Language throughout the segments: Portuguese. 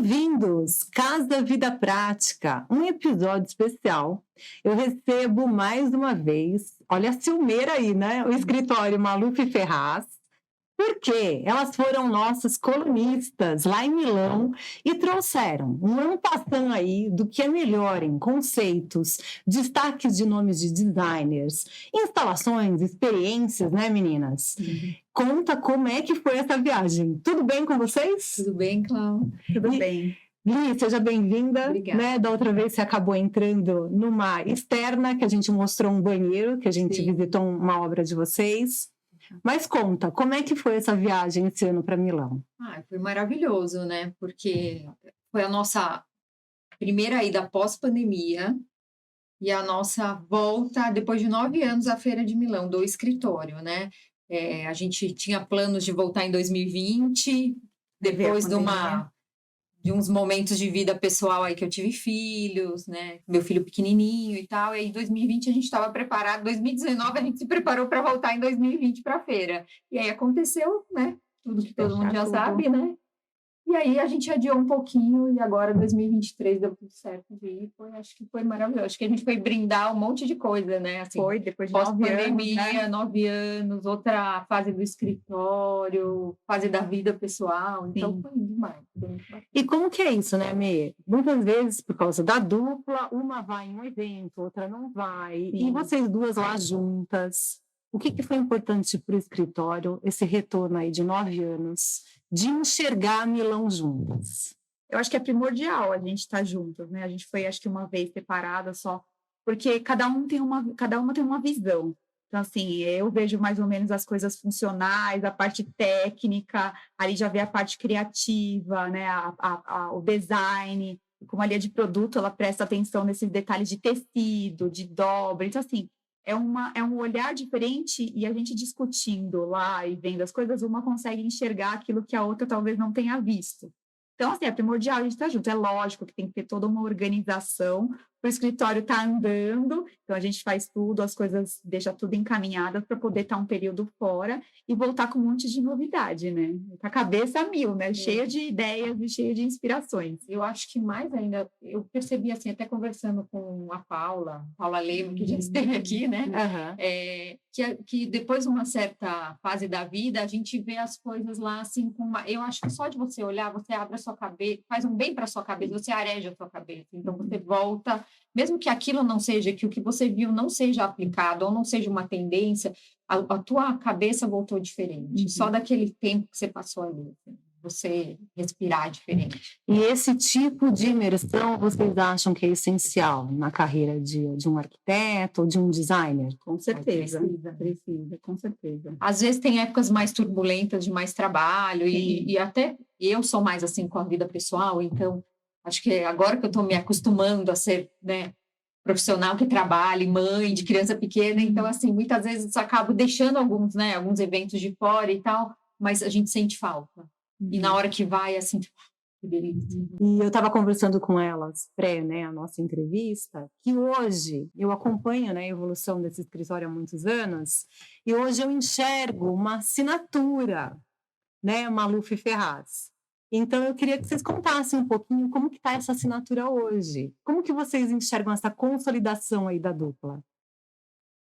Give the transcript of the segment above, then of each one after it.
Bem-vindos! Casa Vida Prática, um episódio especial. Eu recebo mais uma vez, olha a ciumeira aí, né? O escritório Maluf Ferraz, porque elas foram nossas colunistas lá em Milão e trouxeram um ampassã aí do que é melhor em conceitos, destaques de nomes de designers, instalações, experiências, né, meninas? Conta como é que foi essa viagem. Tudo bem com vocês? Tudo bem, Cláudia? Tudo bem. Li, seja bem-vinda. Obrigada. Né? Da outra vez você acabou entrando numa externa, que a gente mostrou um banheiro, que a gente visitou uma obra de vocês. Mas conta, como é que foi essa viagem esse ano para Milão? Foi maravilhoso, né? Porque foi a nossa primeira ida pós-pandemia e a nossa volta, depois de 9 anos, à Feira de Milão, do escritório, né? A gente tinha planos de voltar em 2020, depois de uns momentos de vida pessoal aí que eu tive filhos, né? Meu filho pequenininho e tal. E aí, em 2020, a gente estava preparado. 2019, a gente se preparou para voltar em 2020 para a feira. E aí aconteceu, né? Tudo que todo mundo já sabe, né? E aí a gente adiou um pouquinho e agora 2023 deu tudo certo de ir. Acho que foi maravilhoso. Acho que a gente foi brindar um monte de coisa, né? Assim, foi, depois de 9 anos, né? 9 anos, outra fase do escritório, fase da vida pessoal. Então foi demais. E como que é isso, né, Mê? Muitas vezes, por causa da dupla, uma vai em um evento, outra não vai. Sim. E vocês duas lá juntas. O que foi importante para o escritório, esse retorno aí de 9 anos, de enxergar Milão juntas? Eu acho que é primordial a gente estar juntas, né? A gente foi, acho que uma vez separada só, porque cada uma tem uma visão. Então, assim, eu vejo mais ou menos as coisas funcionais, a parte técnica, ali já vê a parte criativa, né? O design, como ali é de produto, ela presta atenção nesses detalhes de tecido, de dobra. Então, assim, é um olhar diferente e a gente discutindo lá e vendo as coisas, uma consegue enxergar aquilo que a outra talvez não tenha visto. Então, assim, é primordial a gente estar junto. É lógico que tem que ter toda uma organização para o escritório estar andando. Então, a gente faz tudo, as coisas, deixa tudo encaminhado para poder estar um período fora e voltar com um monte de novidade, né? Com a cabeça a mil, né? Cheia de ideias e cheia de inspirações. Eu acho que mais ainda, eu percebi, assim, até conversando com a Paula Leme, que já esteve aqui, né? Que depois de uma certa fase da vida, a gente vê as coisas lá, assim, eu acho que só de você olhar, você abre a sua cabeça, faz um bem para a sua cabeça, você areja a sua cabeça. Então, você volta, mesmo que aquilo não seja, que o que você viu não seja aplicado ou não seja uma tendência, a tua cabeça voltou diferente. Só daquele tempo que você passou ali, assim, você respirar diferente. E esse tipo de imersão, vocês acham que é essencial na carreira de um arquiteto ou de um designer? Com certeza. Precisa, com certeza. Às vezes tem épocas mais turbulentas de mais trabalho e até eu sou mais assim com a vida pessoal, então acho que agora que eu estou me acostumando a ser, né, profissional que trabalha, mãe de criança pequena, então assim, muitas vezes acabo deixando alguns eventos de fora e tal, mas a gente sente falta. E na hora que vai, assim, tipo, que delícia. E eu estava conversando com elas né, a nossa entrevista, que hoje eu acompanho, né, a evolução desse escritório há muitos anos, e hoje eu enxergo uma assinatura, né, Maluf Ferraz. Então eu queria que vocês contassem um pouquinho como que está essa assinatura hoje. Como que vocês enxergam essa consolidação aí da dupla?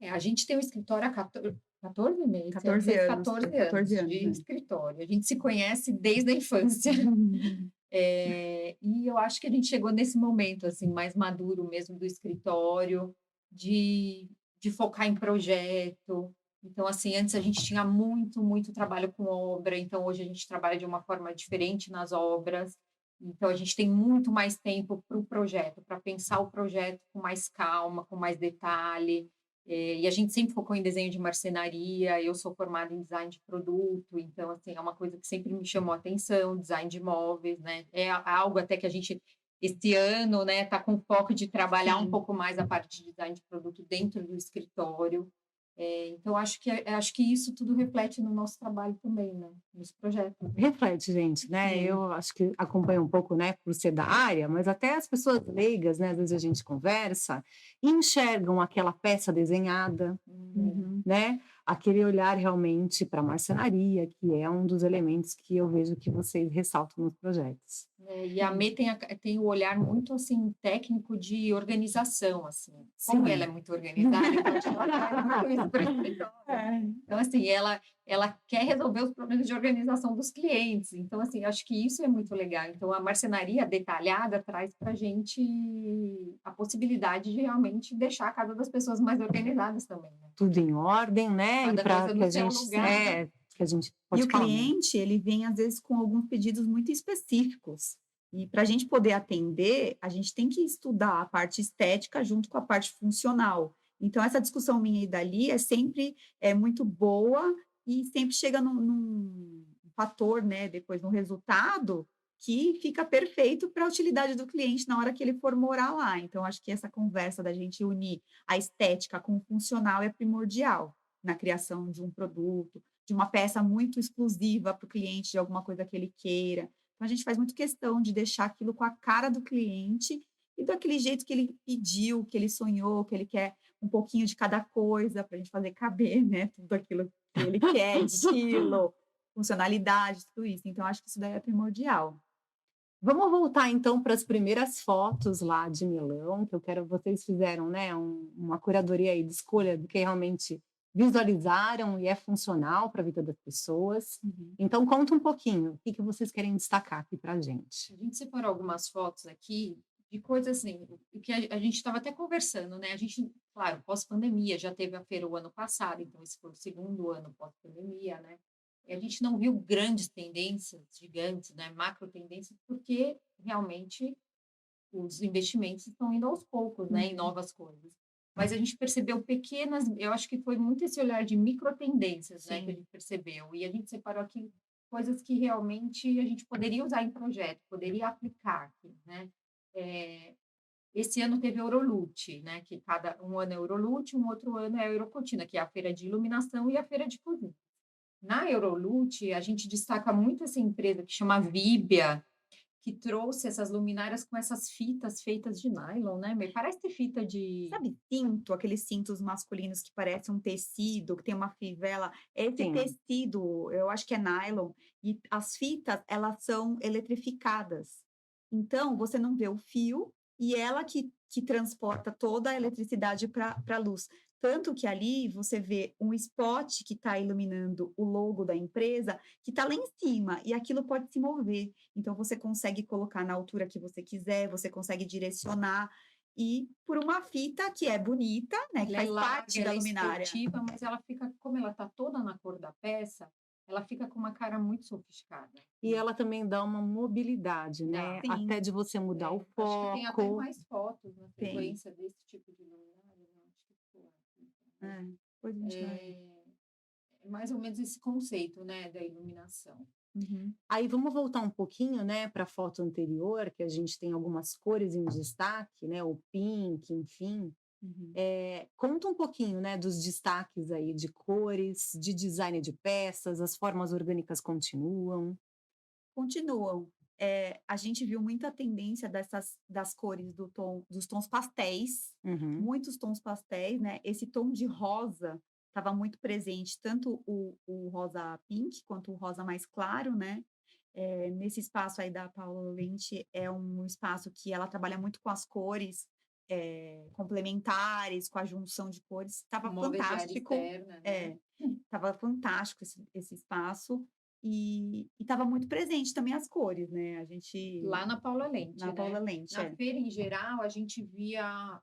A gente tem um escritório há 14 meses. 14 anos. 14 anos de escritório. A gente se conhece desde a infância. E eu acho que a gente chegou nesse momento assim, mais maduro mesmo do escritório, de focar em projeto. Então, assim, antes a gente tinha muito trabalho com obra, então hoje a gente trabalha de uma forma diferente nas obras. Então, a gente tem muito mais tempo para o projeto, para pensar o projeto com mais calma, com mais detalhe. E a gente sempre focou em desenho de marcenaria, eu sou formada em design de produto, então, assim, é uma coisa que sempre me chamou a atenção, design de móveis, né? É algo até que a gente, este ano, né, está com foco de trabalhar um pouco mais a parte de design de produto dentro do escritório. Então, acho que isso tudo reflete no nosso trabalho também, né? Nos projetos. Reflete, gente, né? Sim. Eu acho que acompanho um pouco, né, por ser da área, mas até as pessoas leigas, né, às vezes a gente conversa e enxergam aquela peça desenhada, né? aquele olhar realmente para a marcenaria, que é um dos elementos que eu vejo que vocês ressaltam nos projetos. E a Mê tem o olhar muito, assim, técnico de organização, assim. Como ela é Sim. muito organizada, então acho que ela traz muito isso para o escritório. É. Então, assim, ela quer resolver os problemas de organização dos clientes. Então, assim, acho que isso é muito legal. Então, a marcenaria detalhada traz para a gente a possibilidade de realmente deixar a casa das pessoas mais organizadas também, né? Tudo em ordem, né, e Cada para coisa que no a seu gente lugar. que a gente E pode o falar, amor. cliente, ele vem às vezes com alguns pedidos muito específicos. E para a gente poder atender, a gente tem que estudar a parte estética junto com a parte funcional. Então, essa discussão minha e dali é sempre muito boa e sempre chega num fator, né, depois no resultado, que fica perfeito para a utilidade do cliente na hora que ele for morar lá. Então, acho que essa conversa da gente unir a estética com o funcional é primordial na criação de um produto, de uma peça muito exclusiva para o cliente, de alguma coisa que ele queira. Então, a gente faz muito questão de deixar aquilo com a cara do cliente e daquele jeito que ele pediu, que ele sonhou, que ele quer um pouquinho de cada coisa para a gente fazer caber, né, tudo aquilo que ele quer, estilo, funcionalidade, tudo isso. Então, acho que isso daí é primordial. Vamos voltar então para as primeiras fotos lá de Milão, que eu quero vocês fizeram, né, uma curadoria aí de escolha do que realmente visualizaram e é funcional para a vida das pessoas. Uhum. Então conta um pouquinho, o que que vocês querem destacar aqui para a gente? A gente separou algumas fotos aqui de coisas assim, o que a gente estava até conversando, né? A gente, claro, pós-pandemia, já teve a feira o ano passado, então esse foi o segundo ano pós-pandemia, né? E a gente não viu grandes tendências, gigantes, né? Macro tendências, porque realmente os investimentos estão indo aos poucos, né? Em Uhum. novas coisas. Mas a gente percebeu pequenas, eu acho que foi muito esse olhar de micro tendências, né? Que a Sim. gente percebeu. E a gente separou aqui coisas que realmente a gente poderia usar em projeto, poderia aplicar aqui, né? Eh, esse ano teve a Eurolute, né? Que cada um ano é Eurolute, um outro ano é a Eurocotina, que é a feira de iluminação e a feira de cozinha. Na Eurolute, a gente destaca muito essa empresa que chama Vibia, que trouxe essas luminárias com essas fitas feitas de nylon, né? Parece fita de. Sabe cinto, aqueles cintos masculinos que parece um tecido, que tem uma fivela? Esse Sim. tecido, eu acho que é nylon, e as fitas, elas são eletrificadas. Então, você não vê o fio e ela que transporta toda a eletricidade para a luz. Tanto que ali você vê um spot que está iluminando o logo da empresa, que está lá em cima, e aquilo pode se mover. Então, você consegue colocar na altura que você quiser, você consegue direcionar. E por uma fita que é bonita, né, que Ela é faz larga, parte da ela é luminária. esportiva, mas ela fica, como ela tá toda na cor da peça, ela fica com uma cara muito sofisticada, E né? ela também dá uma mobilidade, né, Dá. até Sim, de você mudar o Acho que tem até foco. mais fotos na tem. sequência desse tipo de luminária, né? Acho que foi aqui, mas É, depois a gente vai. é, é mais ou menos esse conceito, né, da iluminação. Uhum, Aí vamos voltar um pouquinho, né, para a foto anterior, que a gente tem algumas cores em destaque, né, o pink, enfim. uhum. Conta um pouquinho, né, dos destaques aí de cores, de design de peças, as formas orgânicas continuam. Continuam. A gente viu muita tendência das cores dos tons pastéis, Uhum. muitos tons pastéis, né? Esse tom de rosa estava muito presente, tanto o rosa pink quanto o rosa mais claro, né? Nesse espaço aí da Paula Lente é um espaço que ela trabalha muito com as cores complementares, com a junção de cores. Estava Mobiliário fantástico, externa, né? é, estava fantástico esse espaço. E estava muito presente também as cores, né, a gente Lá na Paula Lente, na Paula né? Lente, Na é. feira, em geral, a gente via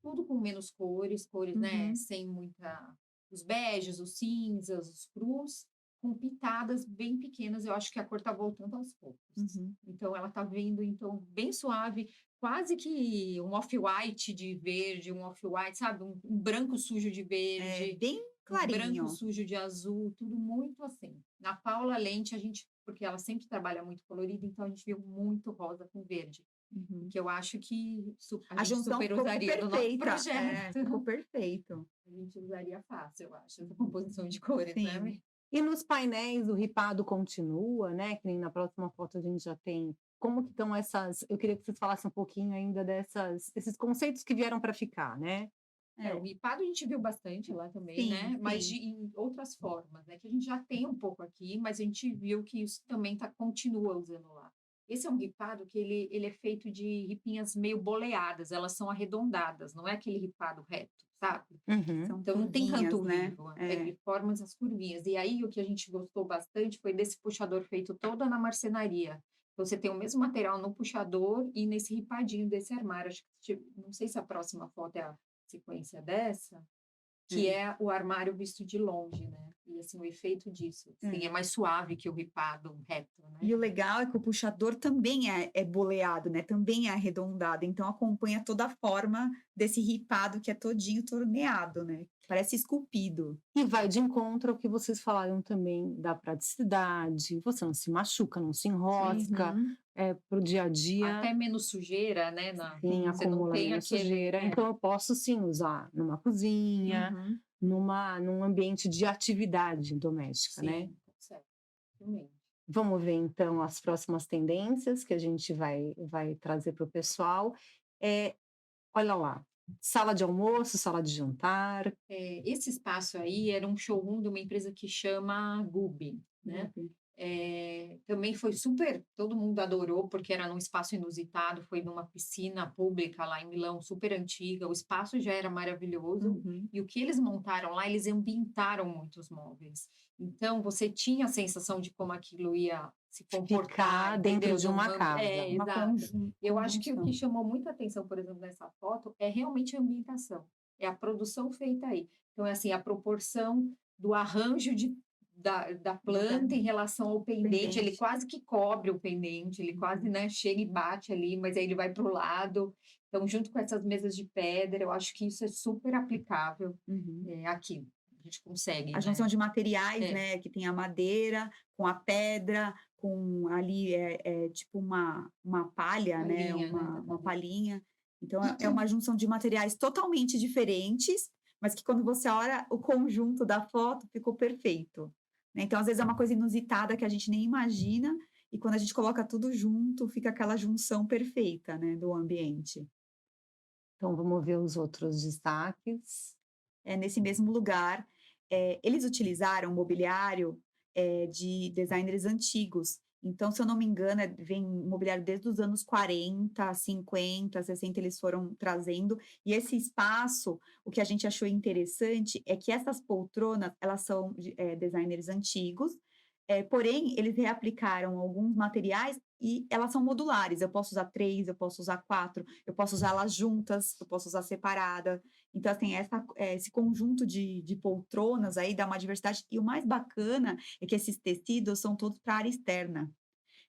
tudo com menos cores, cores, né, Uhum, sem muita os beges, os cinzas, os crus, com pitadas bem pequenas. Eu acho que a cor tá voltando aos poucos. uhum. Então ela tá vindo então bem suave, quase que um off-white de verde, um off-white, sabe, um branco sujo de É verde, bem um branco clarinho. sujo de azul, tudo muito assim. Na Paula Lente a gente, porque ela sempre trabalha muito colorido, então a gente viu muito rosa com verde. Uhum. Que eu acho que a A gente junção super ficou usaria no nosso perfeita, projeto. ficou perfeito. A gente usaria fácil, eu acho, essa composição de cores, né, Sim. Mi? E nos painéis o ripado continua, né, que nem na próxima foto a gente já tem. Como que estão essas eu queria que vocês falassem um pouquinho ainda esses conceitos que vieram para ficar, né. O ripado a gente viu bastante lá também, Sim, né? Mas sim. em outras formas, né? Que a gente já tem um pouco aqui, mas a gente viu que isso também continua usando lá. Esse é um ripado que ele é feito de ripinhas meio boleadas, elas são arredondadas, não é aquele ripado reto, sabe? Uhum. São Então não tem curvinhas, canto né? vivo, ele forma essas curvinhas. E aí o que a gente gostou bastante foi desse puxador feito toda na marcenaria. Você tem o mesmo material no puxador e nesse ripadinho desse armário. Acho que, não sei se a próxima foto é a sequência dessa, que é o armário visto de longe, né? E assim, o efeito disso, assim, é mais suave que o ripado reto, né? E o legal é que o puxador também é boleado, né? Também é arredondado, então acompanha toda a forma desse ripado que é todinho torneado, né? Parece esculpido. E vai de encontro ao que vocês falaram também da praticidade, você não se machuca, não se enrosca, Uhum. para o dia a dia, Até menos sujeira, né? sim, Você não acumula tem menos aquele. sujeira. Então eu posso sim usar numa cozinha, Uhum. num ambiente de atividade doméstica, né? Sim, certo. Realmente. Vamos ver então as próximas tendências que a gente vai trazer para o pessoal. Olha lá, sala de almoço, sala de jantar. Esse espaço aí era um showroom de uma empresa que chama Gubi, né? Também foi super, todo mundo adorou, porque era num espaço inusitado, foi numa piscina pública lá em Milão, super antiga, o espaço já era maravilhoso, Uhum. e o que eles montaram lá, eles ambientaram muitos móveis. Então, você tinha a sensação de como aquilo ia se comportar, Ficar dentro entendeu? de uma casa. Uma Exato. Eu acho que o que conjunção. chamou muita atenção, por exemplo, nessa foto, é realmente a ambientação, é a produção feita aí. Então, é assim, a proporção do arranjo da planta em relação ao pendente, ele Pendente. quase que cobre o pendente, ele quase, né, chega e bate ali, mas aí ele vai para o lado. Então, junto com essas mesas de pedra, eu acho que isso é super aplicável Uhum. aqui. A gente consegue, A junção né? de materiais, É. né? Que tem a madeira com a pedra, com ali tipo uma palha, né? Palhinha, né? Uma palhinha. Então é uma junção de materiais totalmente diferentes, mas que quando você olha o conjunto da foto ficou perfeito, né? Então às vezes é uma coisa inusitada que a gente nem imagina e quando a gente coloca tudo junto fica aquela junção perfeita, né? Do ambiente. Então vamos ver os outros destaques. Nesse mesmo lugar. Eles utilizaram mobiliário, de designers antigos. Então, se eu não me engano, vem mobiliário desde os anos 40, 50, 60, eles foram trazendo. E esse espaço, o que a gente achou interessante é que essas poltronas, elas são de designers antigos, porém, eles reaplicaram alguns materiais e elas são modulares. Eu posso usar 3, eu posso usar 4, eu posso usar elas juntas, eu posso usar separada. Então, assim, esse conjunto de poltronas aí dá uma diversidade. E o mais bacana é que esses tecidos são todos para área externa.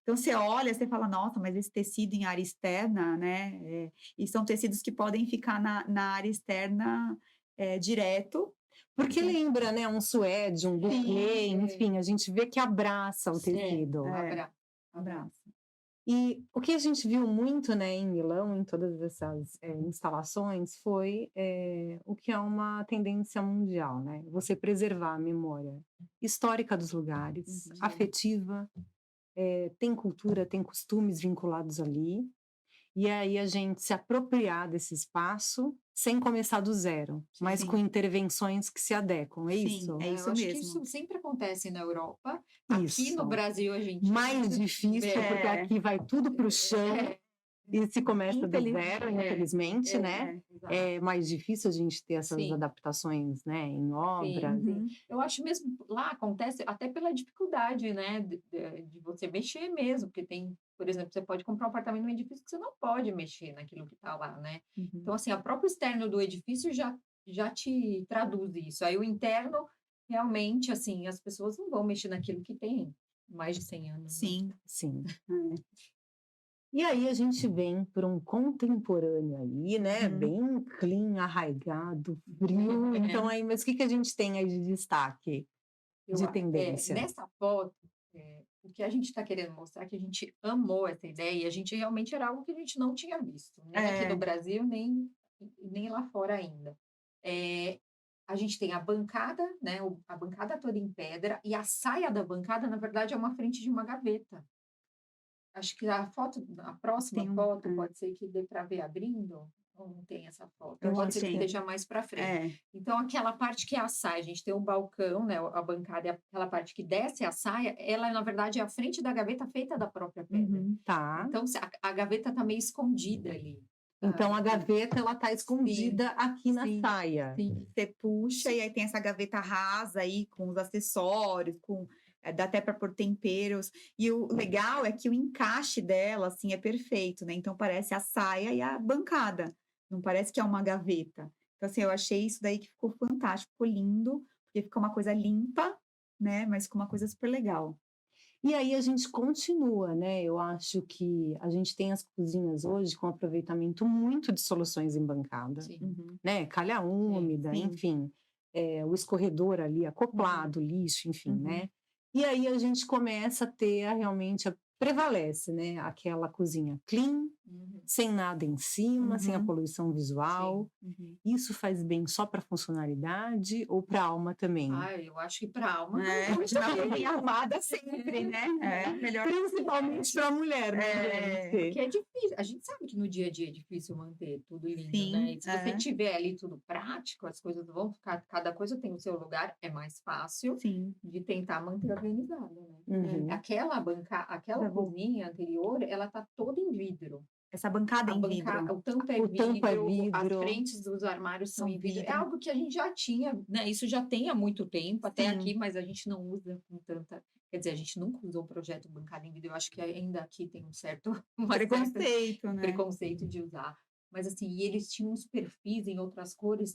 Então, você olha, você fala, nossa, mas esse tecido em área externa, né? E são tecidos que podem ficar na área externa direto. Porque Então, lembra, né, um suede, um buquê, enfim, a gente vê que abraça o tecido. abraço. E o que a gente viu muito, né, em Milão, em todas essas instalações, foi o que é uma tendência mundial, né? Você preservar a memória histórica dos lugares, afetiva, tem cultura, tem costumes vinculados ali, e aí a gente se apropriar desse espaço sem começar do zero, mas Sim. com intervenções que se adequam, é Sim, isso? é isso Eu acho que mesmo. isso sempre acontece na Europa. Aqui Isso. no Brasil a gente Mais difícil, porque aqui vai tudo para o chão e se começa do zero, infelizmente, né? exato. É mais difícil a gente ter essas Sim. adaptações, né, em obras. Sim. Eu acho mesmo lá acontece até pela dificuldade, né, de você mexer mesmo, porque tem, por exemplo, você pode comprar um apartamento num edifício que você não pode mexer naquilo que está lá, né? Então, assim, o próprio externo do edifício já te traduz isso. Aí o interno, realmente, assim, as pessoas não vão mexer naquilo que tem mais de 100 anos, né? Sim. Sim. E aí a gente vem para um contemporâneo aí, né? Bem clean, arraigado, frio. Então aí, mas o que a gente tem aí de destaque, de tendência? Nessa foto, o que a gente está querendo mostrar é que a gente amou essa ideia e a gente realmente era algo que a gente não tinha visto, nem aqui no Brasil, nem lá fora ainda. A gente tem a bancada, né? A bancada toda em pedra e a saia da bancada, na verdade, é uma frente de uma gaveta. Acho que a próxima foto, pode ser que dê para ver abrindo. Ou não tem essa foto? Eu Pode ser que achei. esteja mais para frente. Então, aquela parte que é a saia, a gente tem um balcão, né? A bancada, aquela parte que desce a saia, ela, na verdade, é a frente da gaveta feita da própria pedra. Uhum. Tá. Então, a gaveta está meio escondida ali. Então, a gaveta, ela tá escondida aqui na sim, saia. Sim. Você puxa e aí tem essa gaveta rasa aí com os acessórios, dá até para pôr temperos. E o legal é que o encaixe dela, assim, é perfeito, né? Então parece a saia e a bancada. Não parece que é uma gaveta. Então, assim, eu achei isso daí que ficou fantástico, ficou lindo, porque fica uma coisa limpa, né? Mas com uma coisa super legal. E aí a gente continua, né? Eu acho que a gente tem as cozinhas hoje com aproveitamento muito de soluções em bancada, Sim. Uhum. né? Calha úmida, sim. enfim, o escorredor ali acoplado, lixo, enfim, Uhum. né? E aí a gente começa a ter prevalece, né? Aquela cozinha clean, Uhum. sem nada em cima, sem a Uhum. poluição visual. Uhum. Isso faz bem só para funcionalidade ou para a alma também? Eu acho que para a alma. Imagina ela bem armada sempre, né? Melhor. Principalmente para a mulher, né, gente? Porque é difícil. A gente sabe que no dia a dia é difícil manter tudo lindo, Sim, né? E se você tiver ali tudo prático, as coisas vão ficar, cada coisa tem o seu lugar, é mais fácil Sim. de tentar manter organizada, né? Uhum. Aquela cozinha anterior, ela tá toda em vidro. Essa bancada em vidro. O tampo é O tampo é vidro, as vidro. frentes dos armários são São em vidro. É vidro. algo que a gente já tinha, né? Isso já tem há muito tempo, até Sim. aqui, mas a gente não usa com tanta. Quer dizer, a gente nunca usou o projeto bancada em vidro. Eu acho que ainda aqui tem uma certa Preconceito, né? preconceito de usar. Mas assim, e eles tinham uns perfis em outras cores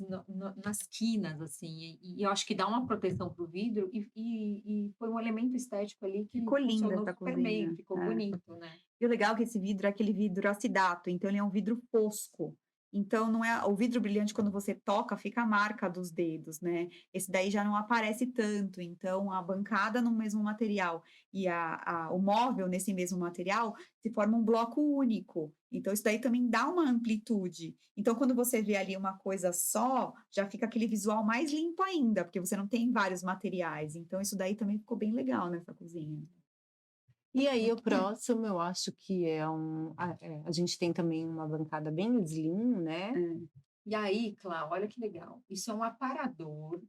nas quinas, assim, e eu acho que dá uma proteção para o vidro, e foi um elemento estético ali que Ficou linda funcionou essa super cozinha. bem, ficou bonito, né? E o legal é que esse vidro é aquele vidro acidato, então ele é um vidro fosco. Então não é o vidro brilhante, quando você toca, fica a marca dos dedos, né? Esse daí já não aparece tanto. Então a bancada no mesmo material e o móvel nesse mesmo material se forma um bloco único. Então isso daí também dá uma amplitude. Então quando você vê ali uma coisa só, já fica aquele visual mais limpo ainda, porque você não tem vários materiais. Então isso daí também ficou bem legal nessa cozinha. E aí, o próximo, eu acho que a gente tem também uma bancada bem slim, né? E aí, Clá, olha que legal. Isso é um aparador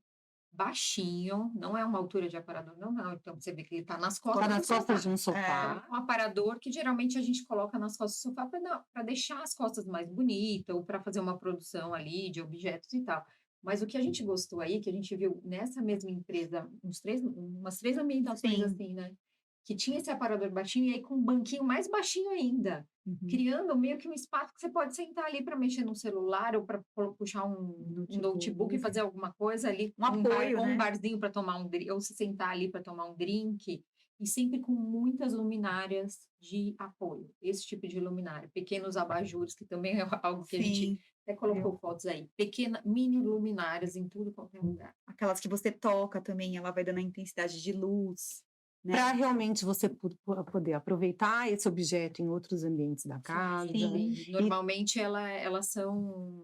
baixinho, não é uma altura de aparador, não. Então, você vê que ele está nas costas Tá nas do costas sofá. de um sofá. Um aparador que geralmente a gente coloca nas costas do sofá para deixar as costas mais bonitas, ou para fazer uma produção ali de objetos e tal. Mas o que a gente gostou aí, que a gente viu nessa mesma empresa, umas três ambientações Sim. assim, né? Que tinha esse aparador baixinho e aí com um banquinho mais baixinho ainda, Uhum. criando meio que um espaço que você pode sentar ali para mexer no celular ou para puxar um notebook e fazer alguma coisa ali, Um apoio, ou né? um barzinho para tomar um drink, ou se sentar ali para tomar um drink, e sempre com muitas luminárias de apoio, esse tipo de luminária, pequenos abajures, que também é algo que a gente até colocou fotos aí, mini luminárias em tudo qualquer lugar. Aquelas que você toca também, ela vai dando a intensidade de luz. Né? Para realmente você poder aproveitar esse objeto em outros ambientes da casa. Sim. Normalmente elas são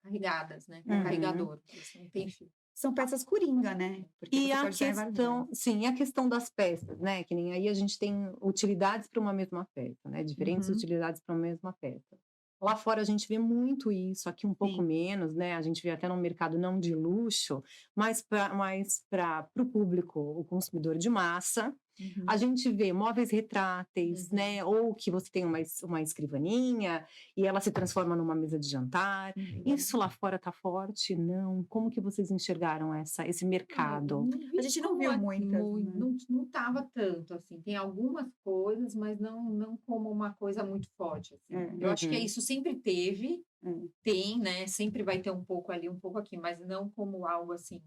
carregadas, né? Com carregador, elas não têm fio. São peças coringa, né? Porque E a questão das peças, né? Que nem aí a gente tem utilidades para uma mesma peça, né? Diferentes utilidades para uma mesma peça. Lá fora a gente vê muito isso, aqui um pouco menos, né? A gente vê até no mercado não de luxo, mas para o público, o consumidor de massa. A gente vê móveis retráteis, né? Ou que você tem uma escrivaninha e ela se transforma numa mesa de jantar. Isso lá fora está forte? Não. Como que vocês enxergaram esse mercado? A gente não viu muitas. Não estava tanto, assim. Tem algumas coisas, mas não como uma coisa muito forte, assim. Eu acho que isso sempre teve, tem, né? Sempre vai ter um pouco ali, um pouco aqui, mas não como algo assim.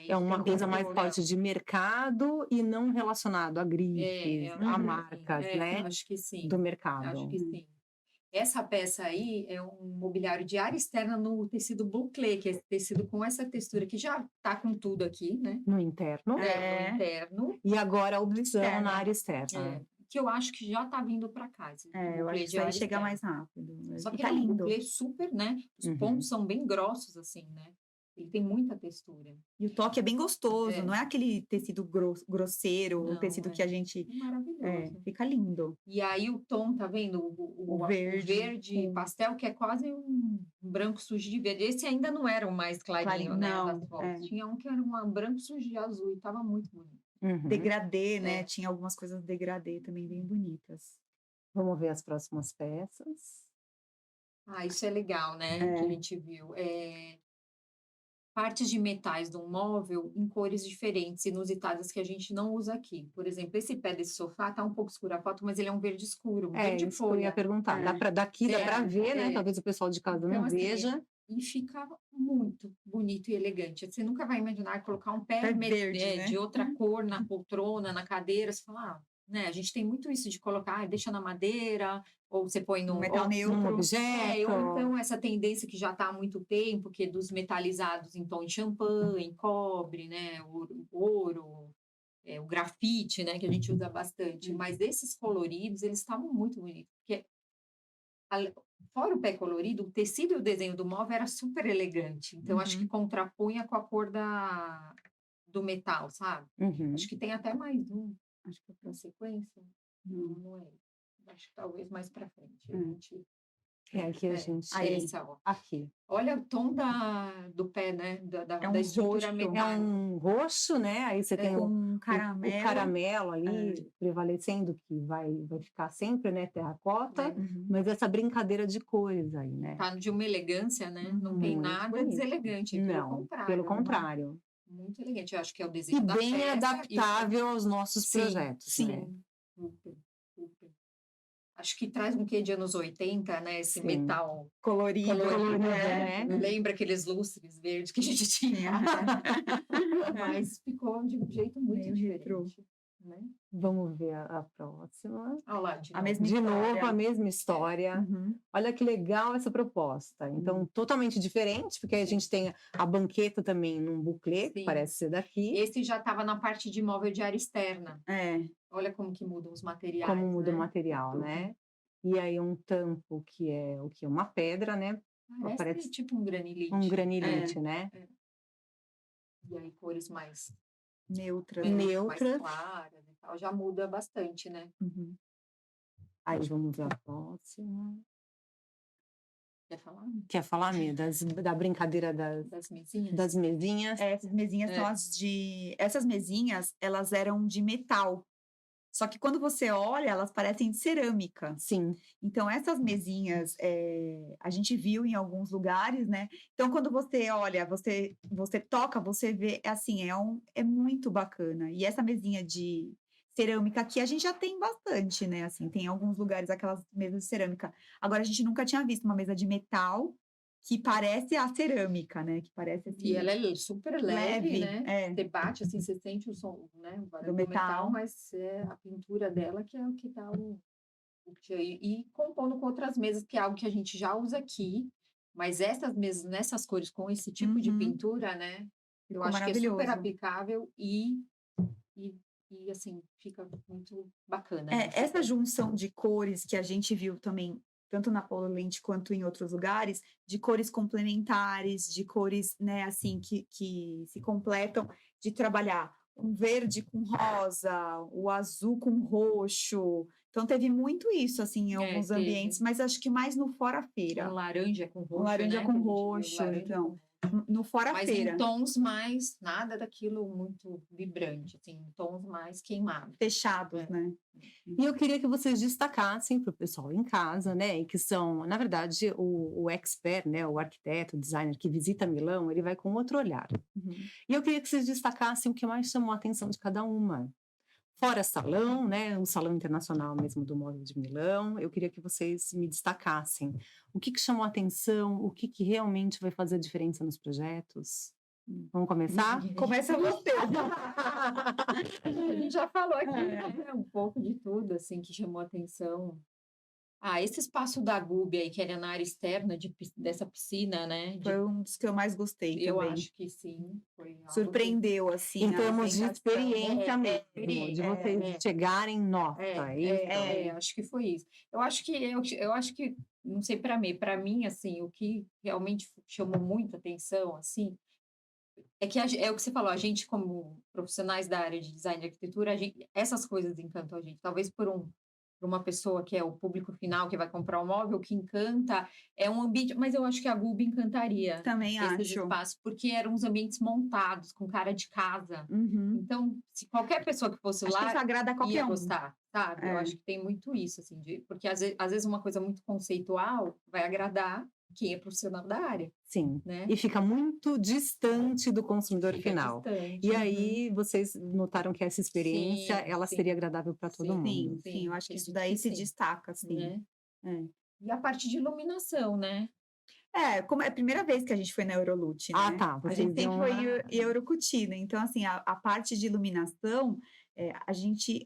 É uma coisa mais forte de mercado e não relacionado a grifes, a marcas, né? Acho que sim. Do mercado. Acho que sim. Essa peça aí é um mobiliário de área externa no tecido bouclé, que é esse tecido com essa textura que já tá com tudo aqui, né? No interno. No interno. E agora a opção na área externa. Que eu acho que já tá vindo para cá. Eu acho que vai chegar mais rápido. Só que tá é um lindo. bouclé super, né? Os pontos são bem grossos, assim, né? Ele tem muita textura. E o toque é bem gostoso, É. não é aquele tecido grosseiro, o Não, tecido é. que a gente... É maravilhoso. fica lindo. E aí o tom, tá vendo? O O verde verde com- pastel, que é quase um branco sujo de verde. Esse ainda não era o mais clarinho, Clarinho, né, não, das fotos. é. Tinha um que era um branco sujo de azul e tava muito bonito. Uhum. Degradê, né? É. Tinha algumas coisas degradê também bem bonitas. Vamos ver as próximas peças. Ah, isso é legal, né, que a gente viu. Partes de metais de um móvel em cores diferentes, inusitadas, que a gente não usa aqui. Por exemplo, esse pé desse sofá tá um pouco escuro a foto, mas ele é um verde escuro, um verde Isso que eu ia folha. perguntar. É. Daqui dá para ver, né? é. Talvez o pessoal de casa Então, não assim, veja. E fica muito bonito e elegante. Você nunca vai imaginar colocar um pé Pé verde, né? de outra cor na poltrona, na cadeira. Você fala, né? A gente tem muito isso de colocar, deixa na madeira, ou você põe Um no metal Um neutro. objeto. ou então essa tendência que já está há muito tempo, que é dos metalizados em tom de champanhe, cobre, né? Ouro, o grafite, né? Que a gente usa bastante. Mas esses coloridos, eles estavam muito bonitos. Porque fora o pé colorido, o tecido e o desenho do móvel era super elegante. Então, acho que contrapunha com a cor do metal, sabe? Uhum. Acho que tem até mais um. Acho que na sequência. Não. Não é. Acho que talvez mais para frente. A Hum. gente... Aqui a gente. Aí. Essa, ó. Aqui. Olha o tom do pé, né? Da um estrutura roxo. metálica. É um roxo, né? Aí você tem Com o caramelo. caramelo ali prevalecendo, que vai ficar sempre, né? Terracota. Mas essa brincadeira de cores aí, né? Tá de uma elegância, né? Não tem Muito nada bonito. deselegante. Pelo Não, contrário. pelo contrário. Muito elegante. Eu acho que é o E desenho da bem peça. adaptável aos nossos Sim, projetos, né? Super, super. Acho que traz um quê de anos 80, né? Esse Sim. metal Colorido. né? Lembra aqueles lustres verdes que a gente tinha. Mas ficou de um jeito muito Meio retrô. diferente. Né? Vamos ver a próxima. Olha lá, de A novo. mesma De história. novo, a mesma história. Uhum. Olha que legal essa proposta. Então, totalmente diferente, porque a gente tem a banqueta também num buclê, que Sim. parece ser daqui. Esse já estava na parte de móvel de área externa. É. Olha como que mudam os materiais. Como muda né? o material, né? E aí um tampo que é o que? Uma pedra, né? Parece tipo um granilite. Um granilite, né? E aí cores mais Neutras. mais claras e tal. Já muda bastante, né? Uhum. Aí vamos ver a próxima. Quer falar? Quer falar, Mia, da brincadeira Das mesinhas? das mesinhas? Essas mesinhas são as essas mesinhas, elas eram de metal. Só que quando você olha, elas parecem de cerâmica. Sim. Então, essas mesinhas, a gente viu em alguns lugares, né? Então, quando você olha, você toca, você vê, assim, é muito bacana. E essa mesinha de cerâmica aqui, a gente já tem bastante, né? Assim, tem alguns lugares aquelas mesas de cerâmica. Agora, a gente nunca tinha visto uma mesa de metal que parece a cerâmica, né? Que parece assim... E ela é super leve, né? É. Você bate, assim, você sente o som, né? O barulho Do do metal, metal. mas é a pintura dela que é o que dá e compondo com outras mesas, que é algo que a gente já usa aqui, mas essas mesas, nessas cores, com esse tipo de pintura, né? Eu Ficou acho que é super maravilhoso. aplicável e assim, fica muito bacana. né? Essa junção de cores que a gente viu também, tanto na Pololente quanto em outros lugares, de cores complementares, de cores, né, assim, que se completam, de trabalhar um verde com rosa, o azul com roxo. Então, teve muito isso, assim, em alguns teve. ambientes, mas acho que mais no fora-feira. Um laranja com roxo, laranja né? com que a gente viu, roxo, laranja então. com roxo. No Mas fora-feira. em tons mais, nada daquilo muito vibrante, assim, em tons mais queimados. Fechados, né? E eu queria que vocês destacassem para o pessoal em casa, né? E que são, na verdade, o expert, né? O arquiteto, o designer que visita Milão, ele vai com outro olhar. E eu queria que vocês destacassem o que mais chamou a atenção de cada uma. Fora salão, né? O salão internacional mesmo do móvel de Milão, eu queria que vocês me destacassem. O que chamou a atenção? O que realmente vai fazer a diferença nos projetos? Vamos começar? Começa você. A gente já falou aqui, né? Um pouco de tudo, assim, que chamou a atenção. Esse espaço da Gubi aí, que era na área externa dessa piscina, né? Foi um dos que eu mais gostei Eu também. acho que sim. Foi algo Surpreendeu, assim. Em a termos de sensação. experiência mesmo, de vocês chegarem, nossa, acho que foi isso. Eu acho que, não sei para mim, assim, o que realmente chamou muita atenção, assim, É que é o que você falou, a gente como profissionais da área de design e arquitetura, essas coisas encantam a gente. Talvez por uma pessoa que é o público final que vai comprar o móvel, o que encanta é um ambiente, mas eu acho que a Gulb encantaria Também esses acho. espaços, porque eram uns ambientes montados, com cara de casa. Uhum. Então, se qualquer pessoa que fosse Acho que isso lá agrada a ia qualquer um. gostar, sabe? Eu É. acho que tem muito isso, assim, porque às vezes uma coisa muito conceitual vai agradar quem é profissional da área, Sim. né? E fica muito distante do consumidor Fica final. distante. E aí, vocês notaram que essa experiência, Sim, ela sim. seria agradável para todo Sim, mundo. Sim, eu acho que isso acredito daí que se sim, destaca, assim. né? É. E a parte de iluminação, né? Como é a primeira vez que a gente foi na Eurolute, Ah, né? tá. A Vocês gente sempre iam foi lá. em Eurocutina. Então, assim, a parte de iluminação,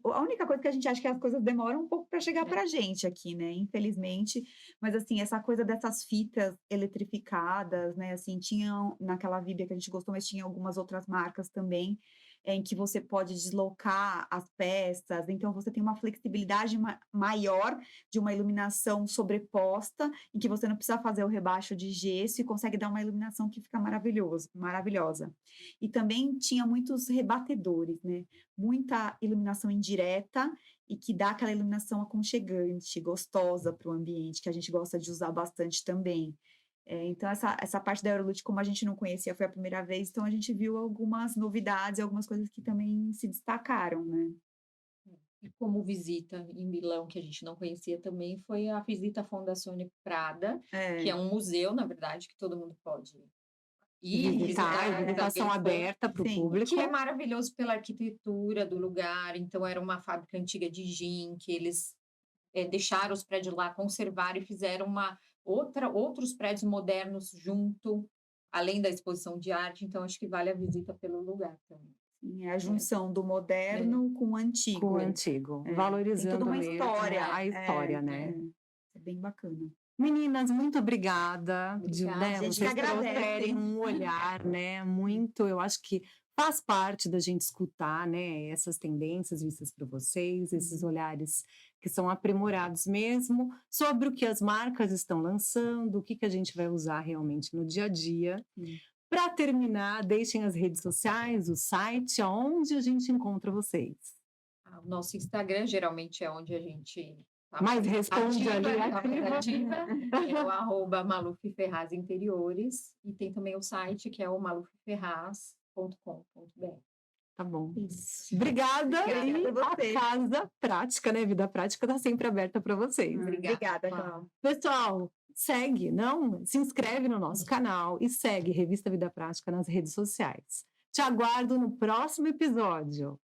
a única coisa que a gente acha que as coisas demoram um pouco para chegar É. pra gente aqui, né? Infelizmente. Mas, assim, essa coisa dessas fitas eletrificadas, né? Assim, tinham naquela Vibia que a gente gostou, mas tinha algumas outras marcas também, em que você pode deslocar as peças. Então, você tem uma flexibilidade maior de uma iluminação sobreposta, em que você não precisa fazer o rebaixo de gesso e consegue dar uma iluminação que fica maravilhosa. E também tinha muitos rebatedores, né? Muita iluminação indireta e que dá aquela iluminação aconchegante, gostosa para o ambiente, que a gente gosta de usar bastante também. Então, essa parte da Eurolute, como a gente não conhecia, foi a primeira vez, então a gente viu algumas novidades, algumas coisas que também se destacaram, né? E como visita em Milão, que a gente não conhecia também, foi a visita à Fondazione Prada, que é um museu, na verdade, que todo mundo pode ir visitar. Visitação aberta para o Sim. público. Que é maravilhoso pela arquitetura do lugar. Então, era uma fábrica antiga de gin, que eles deixaram os prédios lá, conservaram e fizeram outros prédios modernos junto, além da exposição de arte. Então, acho que vale a visita pelo lugar também. É a junção do moderno com o antigo. Com o antigo, Tem valorizando toda uma mesmo história. a história, né? É bem bacana. Meninas, muito obrigada. Obrigada. A gente Vocês que agradece. trouxerem um olhar, né? Muito, eu acho que faz parte da gente escutar, né? Essas tendências vistas por vocês, esses olhares que são aprimorados mesmo, sobre o que as marcas estão lançando, o que a gente vai usar realmente no dia a dia. Para terminar, deixem as redes sociais, o site, onde a gente encontra vocês. O nosso Instagram geralmente é onde a gente Mas responde ali, ativa, é o @Maluf Ferraz Interiores, e tem também o site que é o malufferraz.com.br. Tá bom. Isso. Obrigada. Obrigada a você. A Casa Prática, né? Vida Prática está sempre aberta para vocês. Obrigada, Cláudia. Pessoal, se inscreve no nosso canal e segue Revista Vida Prática nas redes sociais. Te aguardo no próximo episódio.